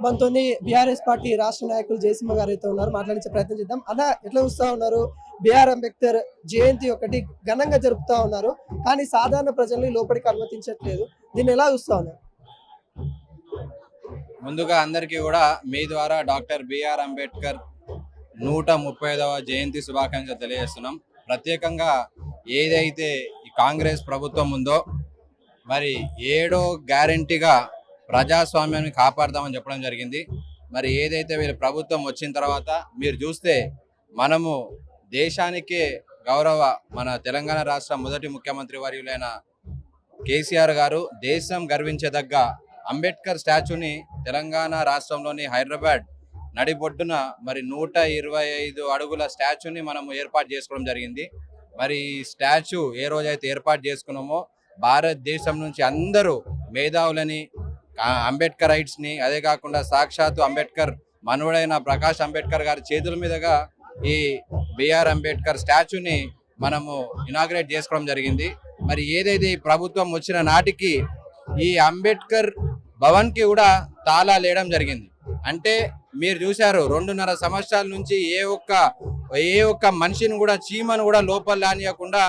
మనతోని BRS party రాష్ట్ర నాయకులు జయసింహ గారు అయితే ఉన్నారు. మాట్లాడించే ప్రయత్నం చేద్దాం. అలా ఎట్లా చూస్తా ఉన్నారు? బిఆర్ అంబేద్కర్ జయంతి ఒకటి ఘనంగా జరుపుతా ఉన్నారు. కానీ సాధారణ ప్రజల్ని లోపలికి అనుమతించట్లేదు. దీన్ని ఎలా చూస్తా ఉన్నారు? ముందుగా అందరికీ కూడా మీ ద్వారా డాక్టర్ బిఆర్ అంబేద్కర్ 135వ జయంతి శుభాకాంక్షలు తెలియజేస్తున్నాం. ప్రత్యేకంగా ఏదైతే ఈ కాంగ్రెస్ ప్రభుత్వం ఉందో మరి 7వ గ్యారంటీగా ప్రజాస్వామ్యాన్ని కాపాడదామని చెప్పడం జరిగింది. మరి ఏదైతే వీళ్ళ ప్రభుత్వం వచ్చిన తర్వాత మీరు చూస్తే మనము దేశానికే గౌరవ మన తెలంగాణ రాష్ట్ర మొదటి ముఖ్యమంత్రి వర్యులైన కేసీఆర్ గారు దేశం గర్వించదగ్గ అంబేద్కర్ స్టాచ్యూని తెలంగాణ రాష్ట్రంలోని హైదరాబాద్ నడిబొడ్డున మరి 125 అడుగుల స్టాచ్యూని మనం ఏర్పాటు చేసుకోవడం జరిగింది. మరి ఈ స్టాచ్యూ ఏ రోజైతే ఏర్పాటు చేసుకున్నామో భారతదేశం నుంచి అందరూ మేధావులని అంబేద్కర్ రైట్స్ని అదే కాకుండా సాక్షాత్తు అంబేద్కర్ మనవడైన ప్రకాష్ అంబేద్కర్ గారి చేతుల మీదుగా ఈ బిఆర్ అంబేద్కర్ స్టాచ్యూని మనము ఇనాగ్రేట్ చేసుకోవడం జరిగింది. మరి ఏదైతే ఈ ప్రభుత్వం వచ్చిన నాటికి ఈ అంబేద్కర్ భవన్కి కూడా తాళాలు వేయడం జరిగింది. అంటే మీరు చూశారు 2.5 సంవత్సరాల నుంచి ఏ ఒక్క మనిషిని కూడా చీమను కూడా లోపల లానియకుండా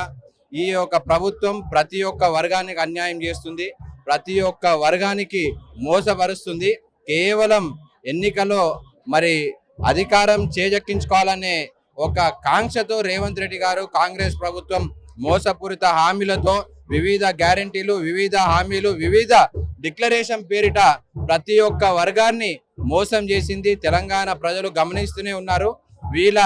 ఈ యొక్క ప్రభుత్వం ప్రతి ఒక్క వర్గానికి అన్యాయం చేస్తుంది, ప్రతి ఒక్క వర్గానికి మోసపరుస్తుంది. కేవలం ఎన్నికలో మరి అధికారం చేజెక్కించుకోవాలనే ఒక కాంక్షతో రేవంత్ రెడ్డి గారు కాంగ్రెస్ ప్రభుత్వం మోసపూరిత హామీలతో వివిధ గ్యారంటీలు, వివిధ హామీలు, వివిధ డిక్లరేషన్ పేరిట ప్రతి ఒక్క వర్గాన్ని మోసం చేసింది. తెలంగాణ ప్రజలు గమనిస్తూనే ఉన్నారు. వీళ్ళ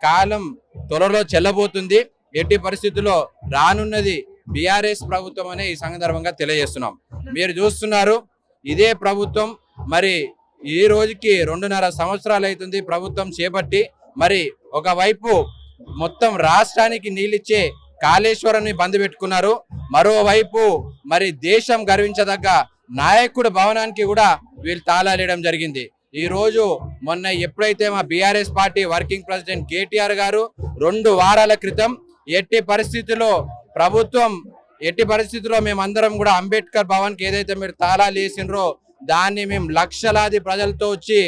కాలం త్వరలో చెల్లబోతుంది. ఎట్టి పరిస్థితుల్లో రానున్నది బీఆర్ఎస్ ప్రభుత్వం అనే ఈ సందర్భంగా తెలియజేస్తున్నాం. మీరు చూస్తున్నారు ఇదే ప్రభుత్వం మరి ఈ రోజుకి 2.5 సంవత్సరాలు అవుతుంది ప్రభుత్వం చేపట్టి. మరి ఒకవైపు మొత్తం రాష్ట్రానికి నీళ్ళిచ్చే కాళేశ్వరాన్ని బంద్ పెట్టుకున్నారు, మరోవైపు మరి దేశం గర్వించదగ్గ నాయకుడు భవనానికి కూడా వీళ్ళు తాళాలేయడం జరిగింది. ఈ రోజు మొన్న ఎప్పుడైతే మా BRS party working president KTR గారు 2 వారాల క్రితం ఎట్టి పరిస్థితుల్లో మేమందరం కూడా అంబేద్కర్ భవన్కి ఏదైతే మీరు తాళాలు వేసినరో దాన్ని మేము లక్షలాది ప్రజలతో వచ్చి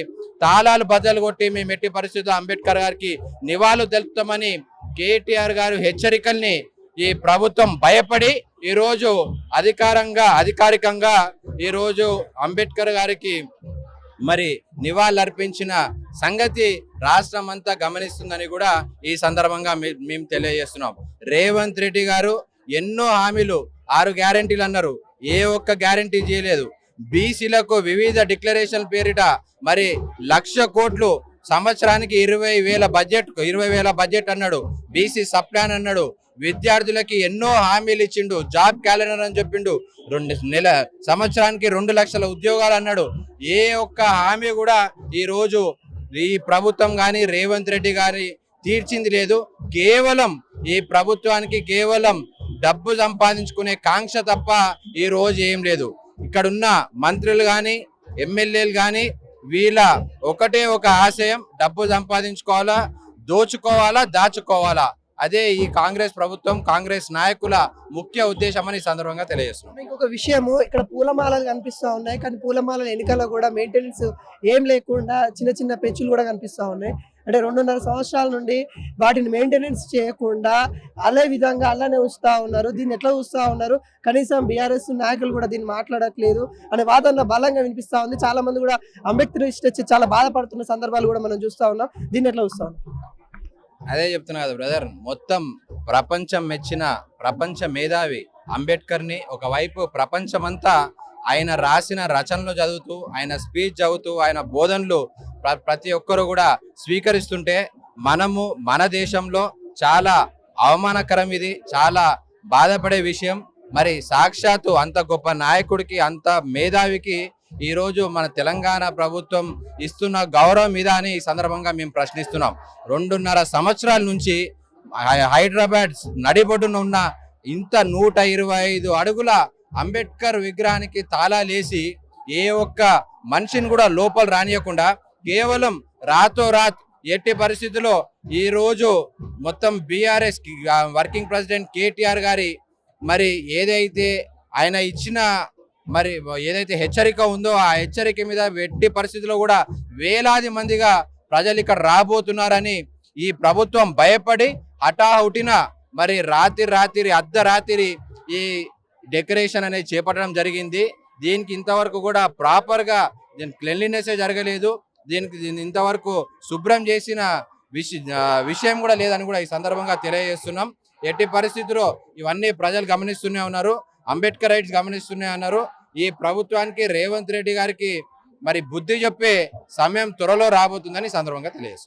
తాళాలు బద్దలు కొట్టి మేము ఎట్టి పరిస్థితుల్లో అంబేద్కర్ గారికి నివాళులు తెలుపుతామని కేటీఆర్ గారు హెచ్చరికల్ని ఈ ప్రభుత్వం భయపడి ఈరోజు అధికారికంగా ఈరోజు అంబేద్కర్ గారికి మరి నివాళులర్పించిన సంగతి రాష్ట్రం అంతా గమనిస్తుందని కూడా ఈ సందర్భంగా మేము తెలియజేస్తున్నాం. రేవంత్ రెడ్డి గారు ఎన్నో హామీలు 6 గ్యారంటీలు అన్నారు, ఏ ఒక్క గ్యారంటీ చేయలేదు. బీసీలకు వివిధ డిక్లరేషన్ పేరిట మరి 1,00,000 కోట్లు సంవత్సరానికి 20,000 బడ్జెట్ అన్నాడు, బీసీ సబ్ ప్లాన్ అన్నాడు, విద్యార్థులకి ఎన్నో హామీలు ఇచ్చిండు, జాబ్ క్యాలెండర్ అని చెప్పిండు, సంవత్సరానికి 2 లక్షల ఉద్యోగాలు అన్నాడు. ఏ ఒక్క హామీ కూడా ఈ రోజు ఈ ప్రభుత్వం కానీ రేవంత్ రెడ్డి గారి తీర్చింది లేదు. కేవలం ఈ ప్రభుత్వానికి కేవలం డబ్బు సంపాదించుకునే కాంక్ష తప్ప ఈ రోజు ఏం లేదు. ఇక్కడున్న మంత్రులు కానీ ఎమ్మెల్యేలు కానీ వీళ్ళ ఒకటే ఒక ఆశయం, డబ్బు సంపాదించుకోవాలా, దాచుకోవాలా. అదే ఈ కాంగ్రెస్ ప్రభుత్వం, కాంగ్రెస్ నాయకుల ముఖ్య ఉద్దేశం అని సందర్భంగా తెలియజేస్తున్నాం. ఇంకొక విషయము, ఇక్కడ పూలమాలలు కనిపిస్తూ ఉన్నాయి, కానీ పూలమాలల వెనుకల కూడా మెయింటెనెన్స్ ఏం లేకుండా చిన్న పెచ్చులు కూడా కనిపిస్తూ ఉన్నాయి. అంటే 2.5 సంవత్సరాల నుండి వాటిని మెయింటెనెన్స్ చేయకుండా అదే విధంగా అలానే ఉంచుతా ఉన్నారు. దీన్ని ఎట్లా చూస్తూ ఉన్నారు? కనీసం బీఆర్ఎస్ నాయకులు కూడా దీన్ని మాట్లాడట్లేదు అనే వాదన బలంగా వినిపిస్తా ఉంది. చాలా మంది కూడా అంబేద్కర్ వచ్చి చాలా బాధపడుతున్న సందర్భాలు కూడా మనం చూస్తూ ఉన్నాం. దీన్ని ఎట్లా చూస్తా ఉన్నాం? అదే చెప్తున్నా కదా బ్రదర్, మొత్తం ప్రపంచం మెచ్చిన ప్రపంచ మేధావి అంబేద్కర్ని ఒకవైపు ప్రపంచమంతా ఆయన రాసిన రచనలు చదువుతూ, ఆయన స్పీచ్ చదువుతూ, ఆయన బోధనలు ప్రతి ఒక్కరు కూడా స్వీకరిస్తుంటే మనము మన దేశంలో చాలా అవమానకరం, ఇది చాలా బాధపడే విషయం. మరి సాక్షాత్తు అంత గొప్ప నాయకుడికి, అంత మేధావికి ఈరోజు మన తెలంగాణ ప్రభుత్వం ఇస్తున్న గౌరవం మీద అని ఈ సందర్భంగా మేము ప్రశ్నిస్తున్నాం. 2.5 సంవత్సరాల నుంచి హైదరాబాద్ నడిబొడ్డున ఉన్న ఇంత 125 అడుగుల అంబేద్కర్ విగ్రహానికి తాళాలేసి ఏ ఒక్క మనిషిని కూడా లోపల రానియకుండా కేవలం రాతోరాత్ ఎట్టి పరిస్థితుల్లో ఈరోజు మొత్తం బీఆర్ఎస్ వర్కింగ్ ప్రెసిడెంట్ కేటీఆర్ గారి మరి ఏదైతే ఆయన ఇచ్చిన మరి ఏదైతే హెచ్చరిక ఉందో ఆ హెచ్చరిక మీద ఎట్టి పరిస్థితుల్లో కూడా వేలాది మందిగా ప్రజలు ఇక్కడ రాబోతున్నారని ఈ ప్రభుత్వం భయపడి హఠాహుటిన మరి రాత్రి అర్ధరాత్రి ఈ డెకరేషన్ అనేది చేపట్టడం జరిగింది. దీనికి ఇంతవరకు కూడా ప్రాపర్గా దీని క్లెన్లీనెస్ జరగలేదు. దీన్ని ఇంతవరకు శుభ్రం చేసిన విషయం కూడా లేదని కూడా ఈ సందర్భంగా తెలియజేస్తున్నాం. ఎట్టి పరిస్థితుల్లో ఇవన్నీ ప్రజలు గమనిస్తూనే ఉన్నారు, అంబేద్కర్ రైట్స్ గమనిస్తూనే ఉన్నారు. ఈ ప్రభుత్వానికి రేవంత్ రెడ్డి గారికి మరి బుద్ధి చెప్పే సమయం త్వరలో రాబోతుందని ఈ సందర్భంగా తెలియజేస్తున్నాం.